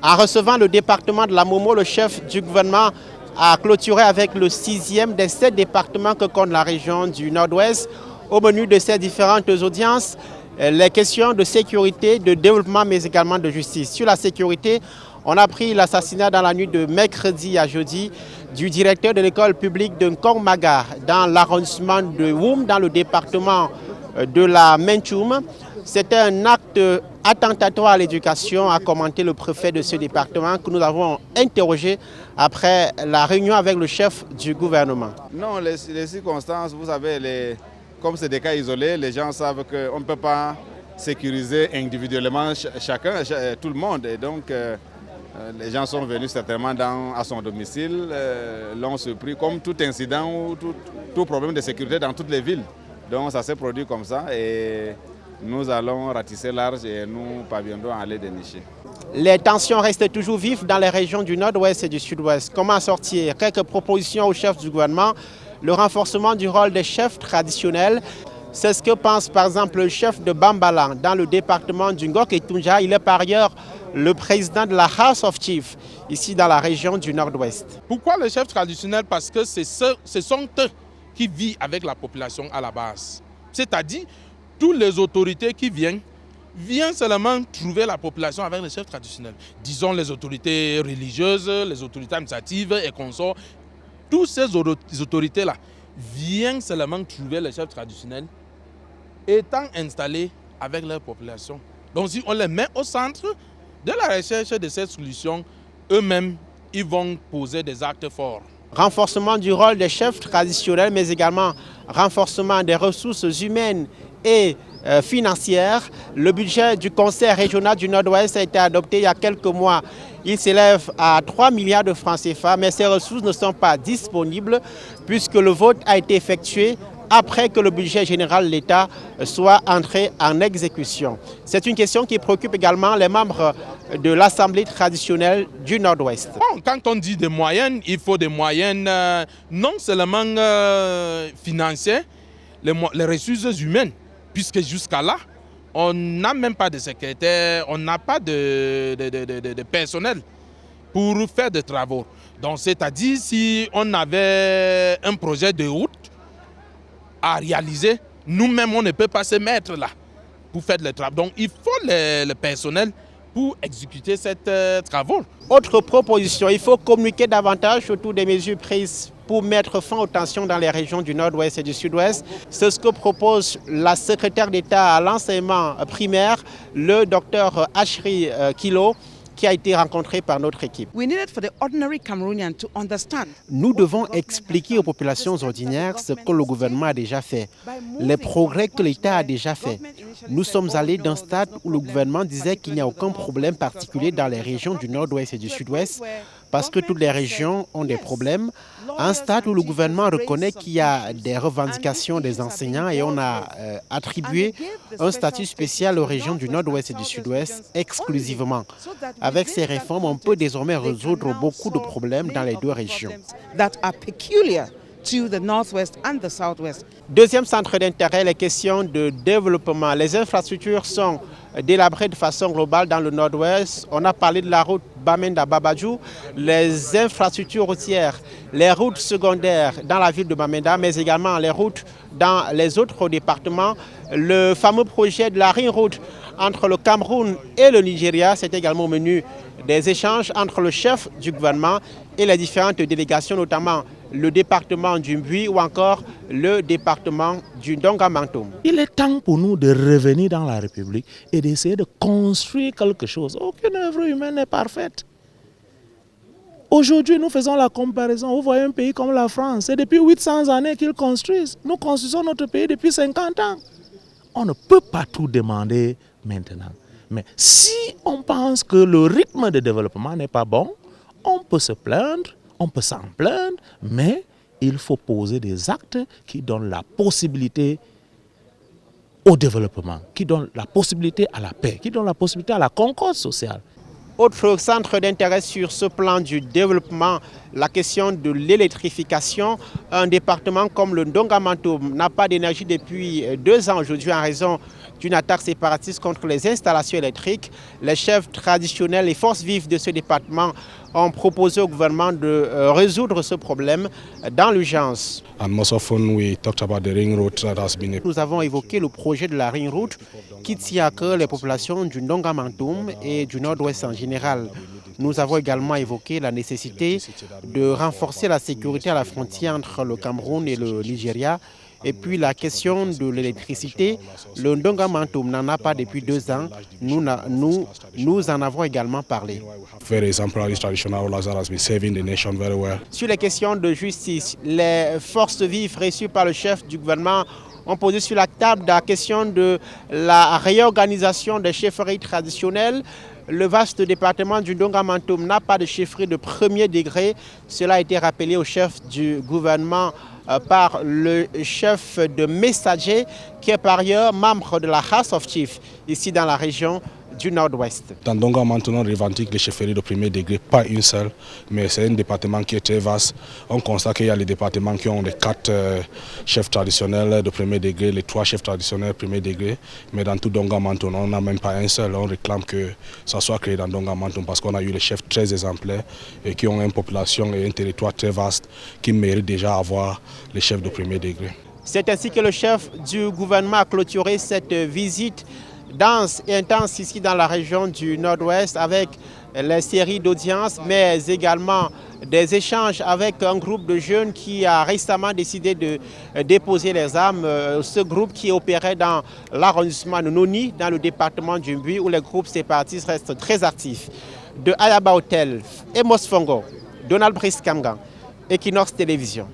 En recevant le département de la Momo, le chef du gouvernement a clôturé avec le 6e des 7 départements que compte la région du Nord-Ouest. Au menu de ces différentes audiences, les questions de sécurité, de développement, mais également de justice. Sur la sécurité, on a pris l'assassinat dans la nuit de mercredi à jeudi du directeur de l'école publique de Nkongmaga dans l'arrondissement de Woum, dans le département de la Mentchoum. C'était un acte attentatoire à l'éducation, a commenté le préfet de ce département que nous avons interrogé après la réunion avec le chef du gouvernement. Non, les circonstances, vous savez, comme c'est des cas isolés, les gens savent qu'on ne peut pas sécuriser individuellement chacun, tout le monde. Et donc, les gens sont venus certainement à son domicile, l'ont surpris comme tout incident ou tout problème de sécurité dans toutes les villes. Donc ça s'est produit comme ça et nous allons ratisser large et nous parviendrons à aller dénicher. Les tensions restent toujours vives dans les régions du Nord-Ouest et du Sud-Ouest. Comment sortir? Quelques propositions au chef du gouvernement. Le renforcement du rôle des chefs traditionnels. C'est ce que pense par exemple le chef de Bambala dans le département du Ngok et Tunja. Il est par ailleurs le président de la House of Chiefs, ici dans la région du Nord-Ouest. Pourquoi le chef traditionnel? Parce que ce sont eux qui vivent avec la population à la base. C'est-à-dire, toutes les autorités qui viennent seulement trouver la population avec les chefs traditionnels. Disons les autorités religieuses, les autorités administratives et consorts. Toutes ces autorités-là viennent seulement trouver les chefs traditionnels étant installés avec leur population. Donc si on les met au centre de la recherche de cette solution, eux-mêmes, ils vont poser des actes forts. Renforcement du rôle des chefs traditionnels, mais également renforcement des ressources humaines et financières. Le budget du Conseil régional du Nord-Ouest a été adopté il y a quelques mois. Il s'élève à 3 milliards de francs CFA, mais ces ressources ne sont pas disponibles puisque le vote a été effectué après que le budget général de l'État soit entré en exécution. C'est une question qui préoccupe également les membres de l'Assemblée traditionnelle du Nord-Ouest. Bon, quand on dit des moyens, il faut des moyens non seulement financiers, les ressources humaines, puisque jusqu'à là, on n'a même pas de secrétaire, on n'a pas de personnel pour faire des travaux. Donc c'est-à-dire si on avait un projet de route à réaliser, nous-mêmes on ne peut pas se mettre là pour faire les travaux. Donc il faut le personnel pour exécuter ces travaux. Autre proposition, il faut communiquer davantage autour des mesures prises pour mettre fin aux tensions dans les régions du Nord-Ouest et du Sud-Ouest. C'est ce que propose la secrétaire d'État à l'enseignement primaire, le docteur Ashri Kilo, qui a été rencontré par notre équipe. Nous devons expliquer aux populations ordinaires ce que le gouvernement a déjà fait, les progrès que l'État a déjà fait. Nous sommes allés d'un stade où le gouvernement disait qu'il n'y a aucun problème particulier dans les régions du Nord-Ouest et du Sud-Ouest, parce que toutes les régions ont des problèmes. Un stade où le gouvernement reconnaît qu'il y a des revendications des enseignants et on a attribué un statut spécial aux régions du Nord-Ouest et du Sud-Ouest exclusivement. Avec ces réformes, on peut désormais résoudre beaucoup de problèmes dans les deux régions. Deuxième centre d'intérêt, les questions de développement. Les infrastructures sont délabrées de façon globale dans le Nord-Ouest. On a parlé de la route Bamenda-Babadjou, les infrastructures routières, les routes secondaires dans la ville de Bamenda, mais également les routes dans les autres départements. Le fameux projet de la Ring Road entre le Cameroun et le Nigeria, c'est également au menu des échanges entre le chef du gouvernement et les différentes délégations, notamment le département du Mbui ou encore le département du Ndongamantoum. Il est temps pour nous de revenir dans la République et d'essayer de construire quelque chose. Aucune œuvre humaine n'est parfaite. Aujourd'hui, nous faisons la comparaison. Vous voyez un pays comme la France, c'est depuis 800 années qu'ils construisent. Nous construisons notre pays depuis 50 ans. On ne peut pas tout demander maintenant. Mais si on pense que le rythme de développement n'est pas bon, on peut se plaindre, on peut s'en plaindre, mais il faut poser des actes qui donnent la possibilité au développement, qui donnent la possibilité à la paix, qui donnent la possibilité à la concorde sociale. Autre centre d'intérêt sur ce plan du développement, la question de l'électrification. Un département comme le Ndongamantoum n'a pas d'énergie depuis 2 ans aujourd'hui en raison d'une attaque séparatiste contre les installations électriques. Les chefs traditionnels et forces vives de ce département ont proposé au gouvernement de résoudre ce problème dans l'urgence. Nous avons évoqué le projet de la Ring Road qui tient à cœur les populations du Ndonga-Mantoum et du Nord-Ouest en général. Nous avons également évoqué la nécessité de renforcer la sécurité à la frontière entre le Cameroun et le Nigeria. Et puis la question de l'électricité, le Ndonga-Mantoum n'en a pas depuis 2 ans. Nous en avons également parlé. Sur les questions de justice, les forces vives reçues par le chef du gouvernement ont posé sur la table la question de la réorganisation des chefferies traditionnelles. Le vaste département du Ndonga-Mantoum n'a pas de chefferie de premier degré. Cela a été rappelé au chef du gouvernement par le chef de Messager, qui est par ailleurs membre de la House of Chiefs, ici dans la région du Nord-Ouest. Dans Ndonga-Mantoum, on revendique les chefferies de premier degré, pas une seule, mais c'est un département qui est très vaste. On constate qu'il y a les départements qui ont les 4 chefs traditionnels de premier degré, les 3 chefs traditionnels de premier degré, mais dans tout Ndonga-Mantoum, on n'a même pas un seul. On réclame que ça soit créé dans Ndonga-Mantoum parce qu'on a eu les chefs très exemplaires et qui ont une population et un territoire très vaste qui méritent déjà avoir les chefs de premier degré. C'est ainsi que le chef du gouvernement a clôturé cette visite dense et intense ici dans la région du Nord-Ouest avec les séries d'audiences, mais également des échanges avec un groupe de jeunes qui a récemment décidé de déposer les armes. Ce groupe qui opérait dans l'arrondissement de Noni, dans le département du Mbuy, où les groupes séparatistes restent très actifs. De Ayaba Hotel, Emos Fongo, Donald Brice Kamgan, Equinox Télévision.